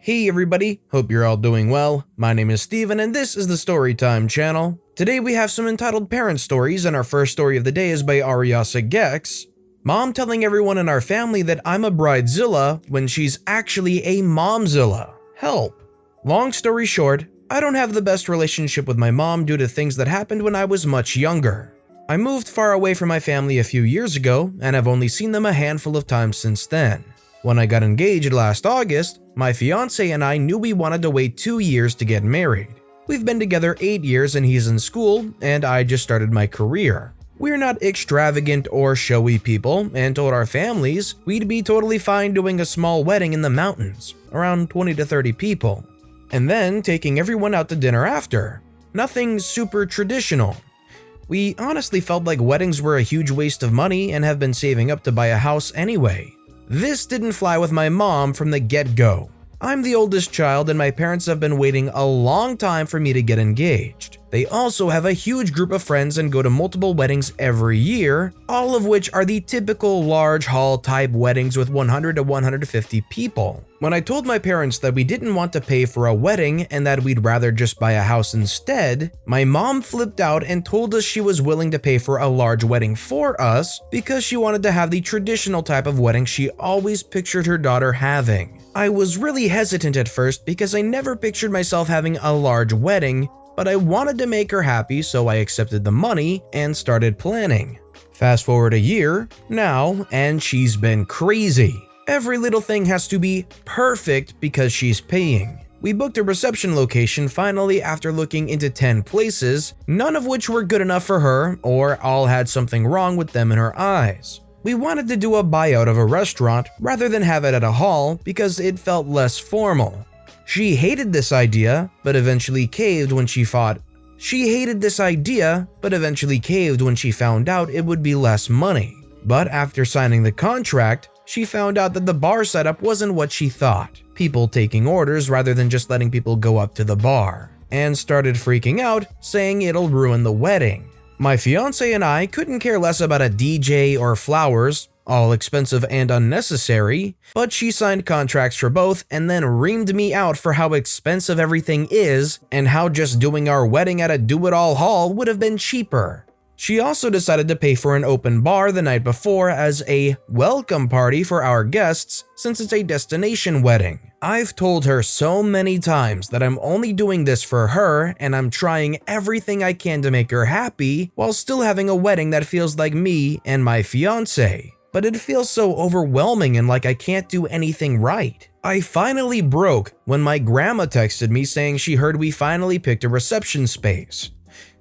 Hey everybody, hope you're all doing well. My name is Steven and this is the Storytime channel. Today we have some entitled parent stories and our first story of the day is by ariasagexx. Mom telling everyone in our family that I'm a bridezilla when she's actually a momzilla. Help. Long story short, I don't have the best relationship with my mom due to things that happened when I was much younger. I moved far away from my family a few years ago and have only seen them a handful of times since then. When I got engaged last August, my fiance and I knew we wanted to wait 2 years to get married. We've been together 8 years and he's in school and I just started my career. We're not extravagant or showy people and told our families we'd be totally fine doing a small wedding in the mountains, around 20 to 30 people, and then taking everyone out to dinner after. Nothing super traditional. We honestly felt like weddings were a huge waste of money and have been saving up to buy a house anyway. This didn't fly with my mom from the get-go. I'm the oldest child and my parents have been waiting a long time for me to get engaged. They also have a huge group of friends and go to multiple weddings every year, all of which are the typical large hall type weddings with 100 to 150 people. When I told my parents that we didn't want to pay for a wedding and that we'd rather just buy a house instead, my mom flipped out and told us she was willing to pay for a large wedding for us because she wanted to have the traditional type of wedding she always pictured her daughter having. I was really hesitant at first because I never pictured myself having a large wedding, but I wanted to make her happy, so I accepted the money and started planning. Fast forward a year now, and she's been crazy. Every little thing has to be perfect because she's paying. We booked a reception location finally after looking into 10 places, none of which were good enough for her or all had something wrong with them in her eyes. We wanted to do a buyout of a restaurant rather than have it at a hall because it felt less formal. She hated this idea, but eventually caved when she found out it would be less money. But after signing the contract, she found out that the bar setup wasn't what she thought. People taking orders rather than just letting people go up to the bar, and started freaking out, saying it'll ruin the wedding. My fiance and I couldn't care less about a DJ or flowers, all expensive and unnecessary, but she signed contracts for both and then reamed me out for how expensive everything is and how just doing our wedding at a do-it-all hall would have been cheaper. She also decided to pay for an open bar the night before as a welcome party for our guests since it's a destination wedding. I've told her so many times that I'm only doing this for her and I'm trying everything I can to make her happy while still having a wedding that feels like me and my fiance. But it feels so overwhelming and like I can't do anything right. I finally broke when my grandma texted me saying she heard we finally picked a reception space.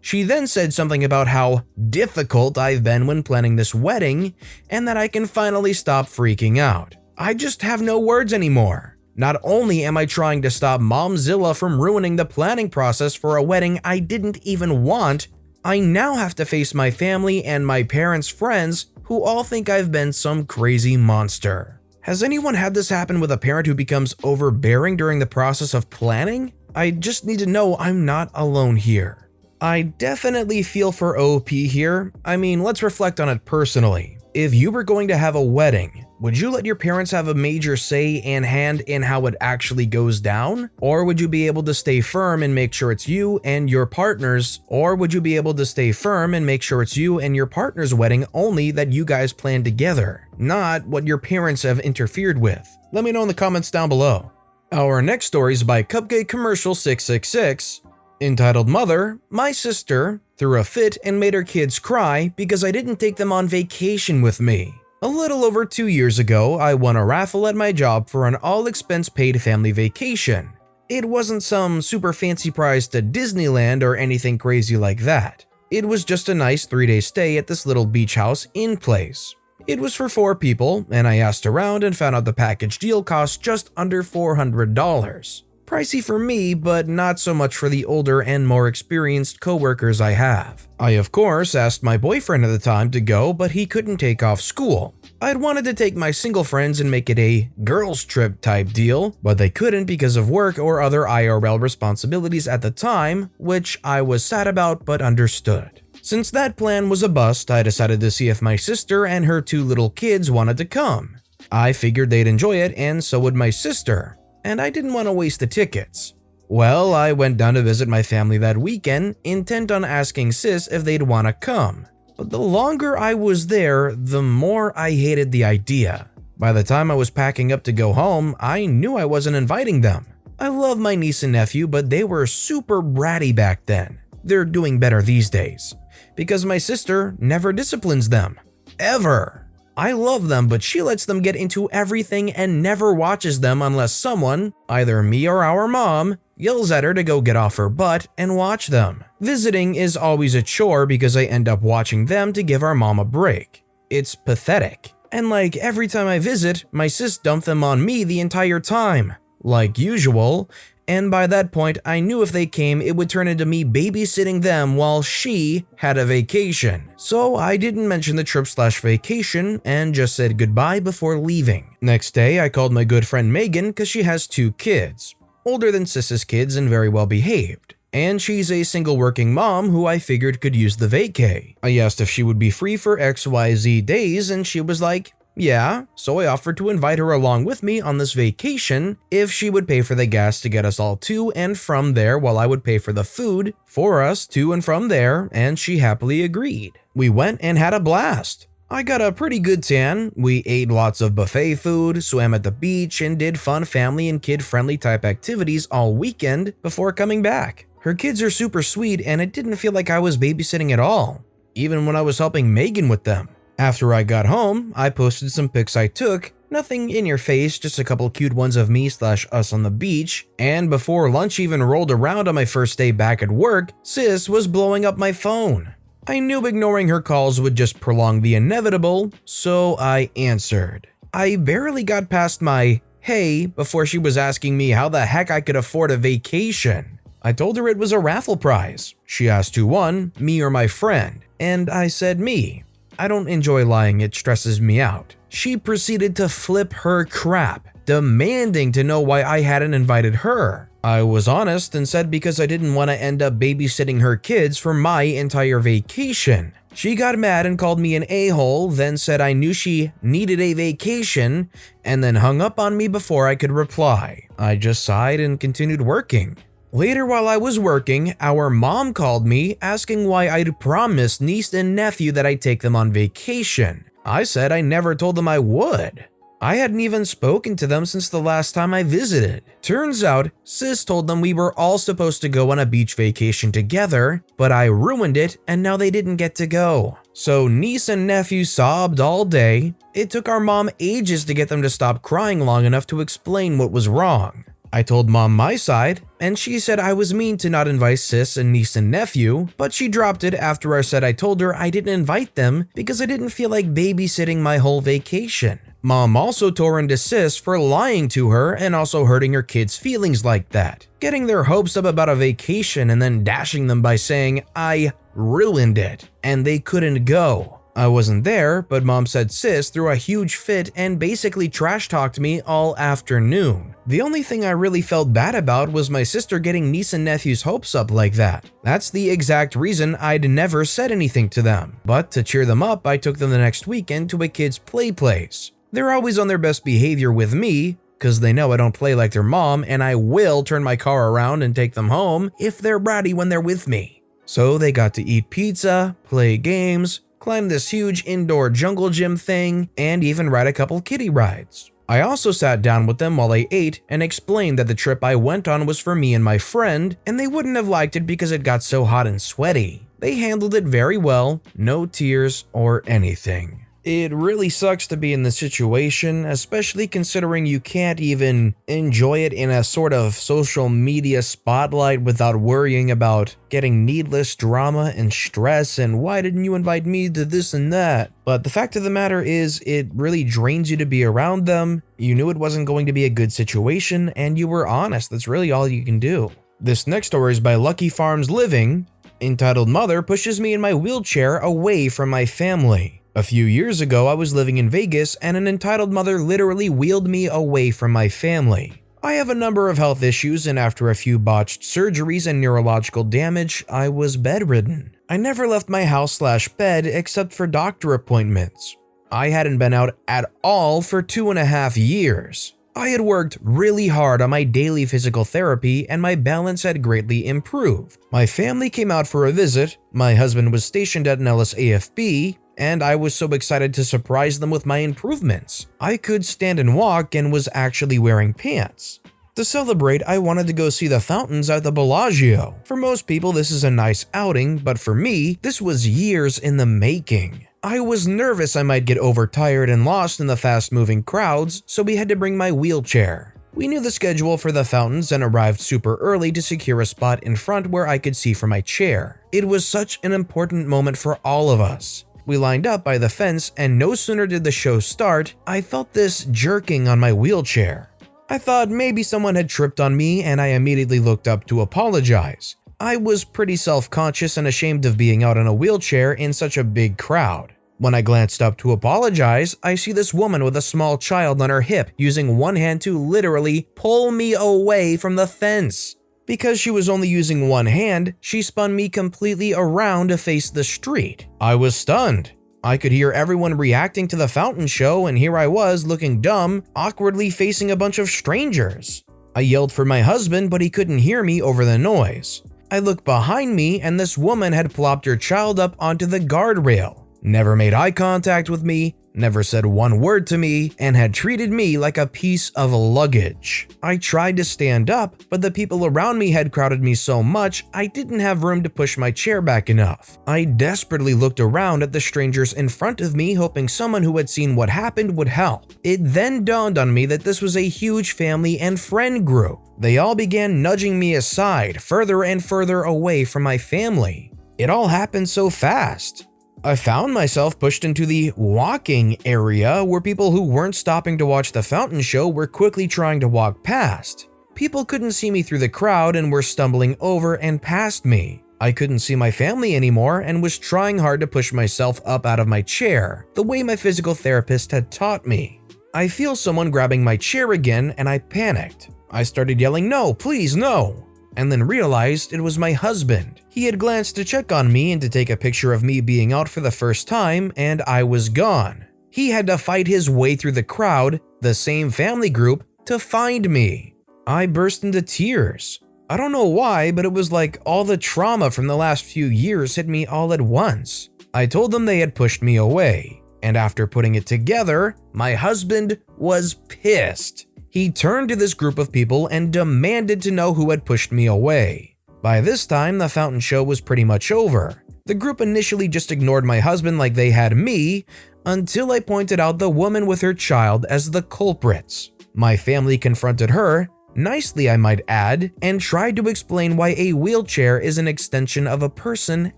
She then said something about how difficult I've been when planning this wedding and that I can finally stop freaking out. I just have no words anymore. Not only am I trying to stop MOMZILLA from ruining the planning process for a wedding I didn't even want, I now have to face my family and my parents' friends who all think I've been some crazy monster. Has anyone had this happen with a parent who becomes overbearing during the process of planning? I just need to know I'm not alone here. I definitely feel for OP here. I mean, let's reflect on it personally. If you were going to have a wedding, would you let your parents have a major say and hand in how it actually goes down? Or would you be able to stay firm and make sure it's you and your partner's? Or would you be able to stay firm and make sure it's you and your partner's wedding only that you guys plan together, not what your parents have interfered with? Let me know in the comments down below. Our next story is by Cupcake Commercial 666, entitled Mother, My Sister threw a fit and made her kids cry because I didn't take them on vacation with me. A little over 2 years ago, I won a raffle at my job for an all-expense-paid family vacation. It wasn't some super fancy prize to Disneyland or anything crazy like that. It was just a nice 3-day stay at this little beach house in place. It was for 4 people, and I asked around and found out the package deal cost just under $400. Pricey for me, but not so much for the older and more experienced coworkers I have. I of course asked my boyfriend at the time to go, but he couldn't take off school. I'd wanted to take my single friends and make it a girls trip type deal, but they couldn't because of work or other IRL responsibilities at the time, which I was sad about but understood. Since that plan was a bust, I decided to see if my sister and her 2 little kids wanted to come. I figured they'd enjoy it and so would my sister. and I didn't want to waste the tickets. Well, I went down to visit my family that weekend, intent on asking sis if they'd want to come. But the longer I was there, the more I hated the idea. By the time I was packing up to go home, I knew I wasn't inviting them. I love my niece and nephew, but they were super bratty back then. They're doing better these days, because my sister never disciplines them. Ever. I love them, but she lets them get into everything and never watches them unless someone, either me or our mom, yells at her to go get off her butt and watch them. Visiting is always a chore because I end up watching them to give our mom a break. It's pathetic. And like every time I visit, my sis dumped them on me the entire time, like usual, and by that point I knew if they came it would turn into me babysitting them while she had a vacation. So I didn't mention the trip/vacation and just said goodbye before leaving. Next day I called my good friend Megan because she has 2 kids, older than Sis's kids and very well behaved. And she's a single working mom who I figured could use the vacay. I asked if she would be free for XYZ days and she was like, yeah, so I offered to invite her along with me on this vacation if she would pay for the gas to get us all to and from there while I would pay for the food for us to and from there, and she happily agreed. We went and had a blast. I got a pretty good tan, we ate lots of buffet food, swam at the beach, and did fun family and kid-friendly type activities all weekend before coming back. Her kids are super sweet and it didn't feel like I was babysitting at all, even when I was helping Megan with them. After I got home, I posted some pics I took, nothing in your face, just a couple cute ones of me/us on the beach, and before lunch even rolled around on my first day back at work, sis was blowing up my phone. I knew ignoring her calls would just prolong the inevitable, so I answered. I barely got past my hey before she was asking me how the heck I could afford a vacation. I told her it was a raffle prize. She asked who won, me or my friend, and I said me. I don't enjoy lying, it stresses me out. She proceeded to flip her crap, demanding to know why I hadn't invited her. I was honest and said because I didn't want to end up babysitting her kids for my entire vacation. She got mad and called me an a-hole, then said I knew she needed a vacation, and then hung up on me before I could reply. I just sighed and continued working. Later while I was working, our mom called me asking why I'd promised niece and nephew that I'd take them on vacation. I said I never told them I would. I hadn't even spoken to them since the last time I visited. Turns out, sis told them we were all supposed to go on a beach vacation together, but I ruined it and now they didn't get to go. So niece and nephew sobbed all day. It took our mom ages to get them to stop crying long enough to explain what was wrong. I told mom my side, and she said I was mean to not invite sis and niece and nephew, but she dropped it after I said I told her I didn't invite them because I didn't feel like babysitting my whole vacation. Mom also tore into sis for lying to her and also hurting her kids' feelings like that, getting their hopes up about a vacation and then dashing them by saying I ruined it and they couldn't go. I wasn't there, but mom said sis threw a huge fit and basically trash-talked me all afternoon. The only thing I really felt bad about was my sister getting niece and nephew's hopes up like that. That's the exact reason I'd never said anything to them. But to cheer them up, I took them the next weekend to a kid's play place. They're always on their best behavior with me, because they know I don't play like their mom and I will turn my car around and take them home if they're bratty when they're with me. So they got to eat pizza, play games, climb this huge indoor jungle gym thing, and even ride a couple kiddie rides. I also sat down with them while I ate and explained that the trip I went on was for me and my friend, and they wouldn't have liked it because it got so hot and sweaty. They handled it very well, no tears or anything. It really sucks to be in this situation, especially considering you can't even enjoy it in a sort of social media spotlight without worrying about getting needless drama and stress and why didn't you invite me to this and that. But the fact of the matter is, it really drains you to be around them. You knew it wasn't going to be a good situation and you were honest. That's really all you can do. This next story is by LuckyFarmsLiving, entitled Mother Pushes Me in My Wheelchair Away from My Family. A few years ago, I was living in Vegas and an entitled mother literally wheeled me away from my family. I have a number of health issues and after a few botched surgeries and neurological damage, I was bedridden. I never left my house/bed except for doctor appointments. I hadn't been out at all for 2.5 years. I had worked really hard on my daily physical therapy and my balance had greatly improved. My family came out for a visit, my husband was stationed at an LSAFB, and I was so excited to surprise them with my improvements. I could stand and walk and was actually wearing pants. To celebrate, I wanted to go see the fountains at the Bellagio. For most people, this is a nice outing, but for me, this was years in the making. I was nervous I might get overtired and lost in the fast-moving crowds, so we had to bring my wheelchair. We knew the schedule for the fountains and arrived super early to secure a spot in front where I could see from my chair. It was such an important moment for all of us. We lined up by the fence, and no sooner did the show start, I felt this jerking on my wheelchair. I thought maybe someone had tripped on me and I immediately looked up to apologize. I was pretty self-conscious and ashamed of being out in a wheelchair in such a big crowd. When I glanced up to apologize, I see this woman with a small child on her hip using one hand to literally pull me away from the fence. Because she was only using one hand, she spun me completely around to face the street. I was stunned. I could hear everyone reacting to the fountain show, and here I was looking dumb, awkwardly facing a bunch of strangers. I yelled for my husband, but he couldn't hear me over the noise. I looked behind me, and this woman had plopped her child up onto the guardrail, never made eye contact with me, never said one word to me, and had treated me like a piece of luggage. I tried to stand up, but the people around me had crowded me so much I didn't have room to push my chair back enough. I desperately looked around at the strangers in front of me, hoping someone who had seen what happened would help. It then dawned on me that this was a huge family and friend group. They all began nudging me aside, further and further away from my family. It all happened so fast. I found myself pushed into the walking area where people who weren't stopping to watch the fountain show were quickly trying to walk past. People couldn't see me through the crowd and were stumbling over and past me. I couldn't see my family anymore and was trying hard to push myself up out of my chair, the way my physical therapist had taught me. I feel someone grabbing my chair again and I panicked. I started yelling, "No, please, no!" and then realized it was my husband. He had glanced to check on me and to take a picture of me being out for the first time, and I was gone. He had to fight his way through the crowd, the same family group, to find me. I burst into tears. I don't know why, but it was like all the trauma from the last few years hit me all at once. I told them they had pushed me away, and after putting it together, my husband was pissed. He turned to this group of people and demanded to know who had pushed me away. By this time, the fountain show was pretty much over. The group initially just ignored my husband like they had me, until I pointed out the woman with her child as the culprits. My family confronted her, nicely I might add, and tried to explain why a wheelchair is an extension of a person,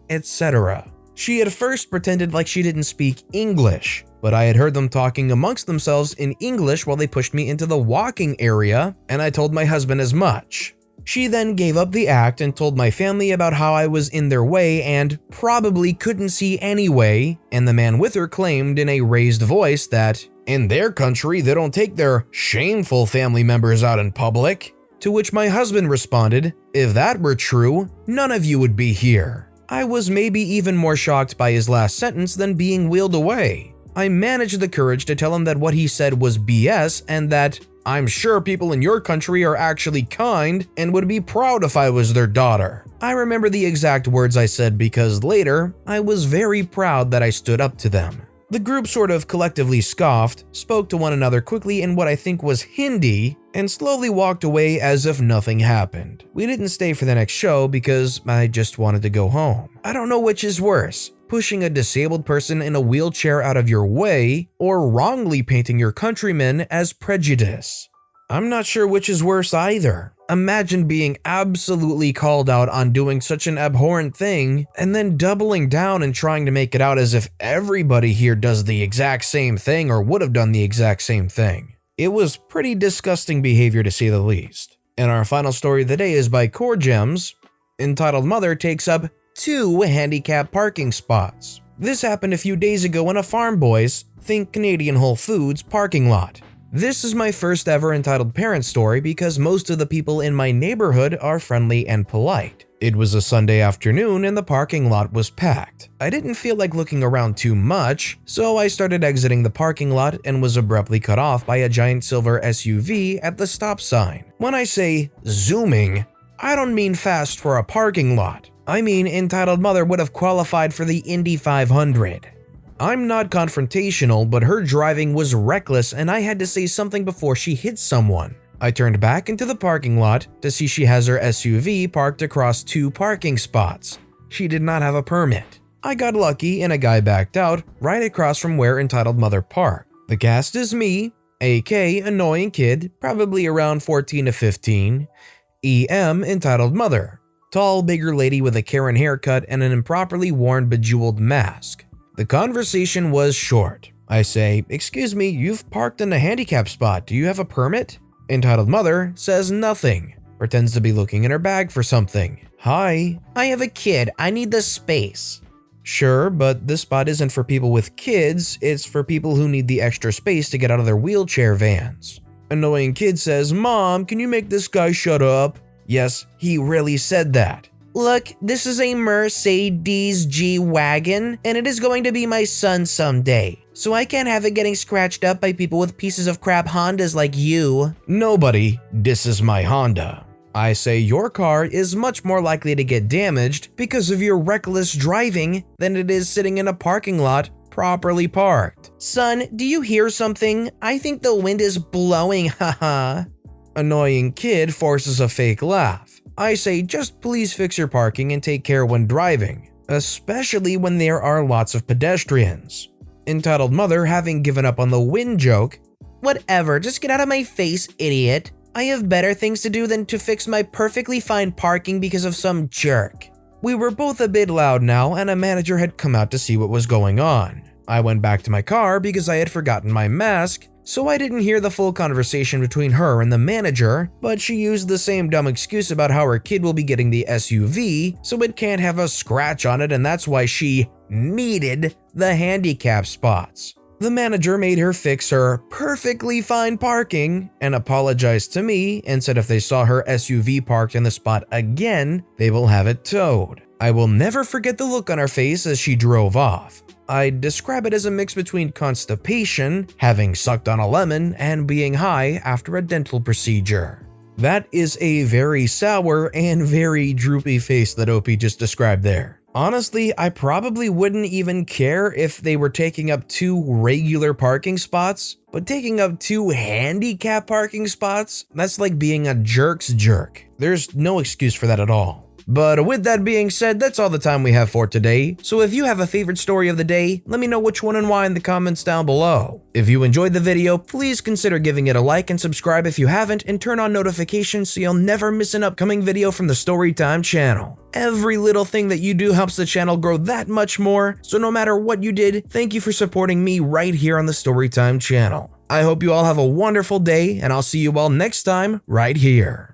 etc. She at first pretended like she didn't speak English, but I had heard them talking amongst themselves in English while they pushed me into the walking area, and I told my husband as much. She then gave up the act and told my family about how I was in their way and probably couldn't see anyway, and the man with her claimed in a raised voice that, in their country, they don't take their shameful family members out in public. To which my husband responded, "If that were true, none of you would be here." I was maybe even more shocked by his last sentence than being wheeled away. I managed the courage to tell him that what he said was BS and that I'm sure people in your country are actually kind and would be proud if I was their daughter. I remember the exact words I said because later, I was very proud that I stood up to them. The group sort of collectively scoffed, spoke to one another quickly in what I think was Hindi, and slowly walked away as if nothing happened. We didn't stay for the next show because I just wanted to go home. I don't know which is worse, pushing a disabled person in a wheelchair out of your way, or wrongly painting your countrymen as prejudice. I'm not sure which is worse either. Imagine being absolutely called out on doing such an abhorrent thing, and then doubling down and trying to make it out as if everybody here does the exact same thing or would have done the exact same thing. It was pretty disgusting behavior to say the least. And our final story of the day is by Corgems, entitled "Mother Takes Up 2 Handicap Parking Spots." This happened a few days ago in a Farm Boys, think Canadian Whole Foods, parking lot. This is my first ever entitled parent story because most of the people in my neighborhood are friendly and polite. It was a Sunday afternoon and the parking lot was packed. I didn't feel like looking around too much, so I started exiting the parking lot and was abruptly cut off by a giant silver SUV at the stop sign. When I say zooming, I don't mean fast for a parking lot. I mean entitled mother would have qualified for the Indy 500. I'm not confrontational, but her driving was reckless and I had to say something before she hit someone. I turned back into the parking lot to see she has her SUV parked across 2 parking spots. She did not have a permit. I got lucky and a guy backed out right across from where entitled mother parked. The cast is me, AK annoying kid, probably around 14 to 15, EM entitled mother, tall bigger lady with a Karen haircut and an improperly worn bejeweled mask. The conversation was short. I say, "Excuse me, you've parked in a handicap spot. Do you have a permit?" Entitled mother says nothing, pretends to be looking in her bag for something. "Hi, I have a kid. I need the space." "Sure, but this spot isn't for people with kids. It's for people who need the extra space to get out of their wheelchair vans." Annoying kid says, "Mom, can you make this guy shut up?" Yes, he really said that. "Look, this is a Mercedes G-Wagon, and it is going to be my son someday. So I can't have it getting scratched up by people with pieces of crap Hondas like you." "Nobody disses my Honda." I say your car is much more likely to get damaged because of your reckless driving than it is sitting in a parking lot properly parked. "Son, do you hear something? I think the wind is blowing, haha." Annoying kid forces a fake laugh. I say just please fix your parking and take care when driving, especially when there are lots of pedestrians. Entitled mother, having given up on the wind joke, "Whatever, just get out of my face, idiot. I have better things to do than to fix my perfectly fine parking because of some jerk." We were both a bit loud now and a manager had come out to see what was going on. I went back to my car because I had forgotten my mask, so I didn't hear the full conversation between her and the manager, but she used the same dumb excuse about how her kid will be getting the SUV, so it can't have a scratch on it and that's why she needed the handicap spots. The manager made her fix her perfectly fine parking and apologized to me and said if they saw her SUV parked in the spot again, they will have it towed. I will never forget the look on her face as she drove off. I describe it as a mix between constipation, having sucked on a lemon, and being high after a dental procedure. That is a very sour and very droopy face that OP just described there. Honestly, I probably wouldn't even care if they were taking up 2 regular parking spots, but taking up 2 handicap parking spots? That's like being a jerk's jerk. There's no excuse for that at all. But with that being said, that's all the time we have for today. So if you have a favorite story of the day, let me know which one and why in the comments down below. If you enjoyed the video, please consider giving it a like and subscribe if you haven't, and turn on notifications so you'll never miss an upcoming video from the Storytime channel. Every little thing that you do helps the channel grow that much more, so no matter what you did, thank you for supporting me right here on the Storytime channel. I hope you all have a wonderful day, and I'll see you all next time right here.